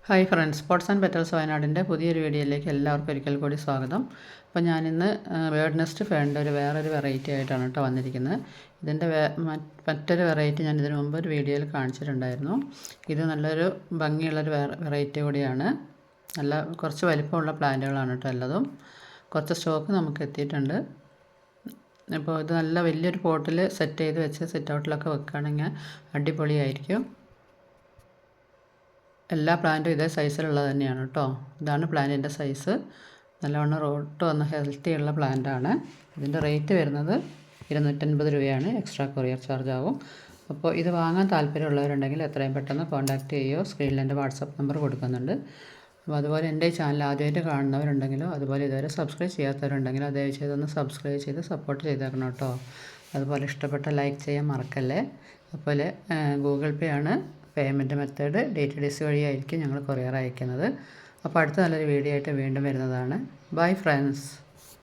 Hi friends, sports and petals വയനാടിൻ്റെ പുതിയൊരു വീഡിയോയിലേക്ക് എല്ലാവർക്കും ഒരിക്കൽ കൂടി സ്വാഗതം. അപ്പോൾ ഞാനിന്ന് ബേർഡ് നെസ്റ്റ് ഫേണിൻ്റെ വേറൊരു വെറൈറ്റി ആയിട്ടാണ് കേട്ടോ വന്നിരിക്കുന്നത്. ഇതിൻ്റെ മറ്റൊരു വെറൈറ്റി ഞാൻ ഇതിനു മുമ്പ് ഒരു വീഡിയോയിൽ കാണിച്ചിട്ടുണ്ടായിരുന്നു. ഇത് നല്ലൊരു ഭംഗിയുള്ളൊരു വെറൈറ്റി കൂടിയാണ്. നല്ല കുറച്ച് വലിപ്പമുള്ള പ്ലാന്റുകളാണ് കേട്ടോ എല്ലതും. കുറച്ച് സ്റ്റോക്ക് നമുക്ക് എത്തിയിട്ടുണ്ട്. അപ്പോൾ ഇത് നല്ല വലിയൊരു പോട്ടിൽ സെറ്റ് ചെയ്ത് വെച്ച് സിറ്റ് ഔട്ടിലൊക്കെ വെക്കുകയാണെങ്കിൽ അടിപൊളിയായിരിക്കും. എല്ലാ പ്ലാന്റും ഇതേ സൈസിലുള്ളത് തന്നെയാണ് കേട്ടോ. ഇതാണ് പ്ലാന്റിൻ്റെ സൈസ്. നല്ലവണ്ണം റോട്ട് വന്ന ഹെൽത്തിയുള്ള പ്ലാന്റാണ്. ഇതിൻ്റെ റേറ്റ് വരുന്നത് 250 രൂപയാണ്. എക്സ്ട്രാ കൊറിയർ ചാർജ് ആവും. അപ്പോൾ ഇത് വാങ്ങാൻ താല്പര്യമുള്ളവരുണ്ടെങ്കിൽ എത്രയും പെട്ടെന്ന് കോൺടാക്റ്റ് ചെയ്യുകയോ. സ്ക്രീനിൽ എൻ്റെ വാട്സപ്പ് നമ്പർ കൊടുക്കുന്നുണ്ട്. അപ്പോൾ അതുപോലെ എൻ്റെ ഈ ചാനൽ ആദ്യമായിട്ട് കാണുന്നവരുണ്ടെങ്കിലോ അതുപോലെ ഇതുവരെ സബ്സ്ക്രൈബ് ചെയ്യാത്തവരുണ്ടെങ്കിലോ ദയവ് ചെയ്തൊന്ന് സബ്സ്ക്രൈബ് ചെയ്ത് സപ്പോർട്ട് ചെയ്തേക്കണം കേട്ടോ. അതുപോലെ ഇഷ്ടപ്പെട്ട ലൈക്ക് ചെയ്യാൻ മറക്കല്ലേ. അതുപോലെ ഗൂഗിൾ പേ ആണ് പേയ്മെൻറ്റ് മെത്തേഡ്. DTDC വഴിയായിരിക്കും ഞങ്ങൾ കൊറിയർ അയക്കുന്നത്. അപ്പോൾ അടുത്ത നല്ലൊരു വീഡിയോ ആയിട്ട് വീണ്ടും വരുന്നതാണ്. Bye friends.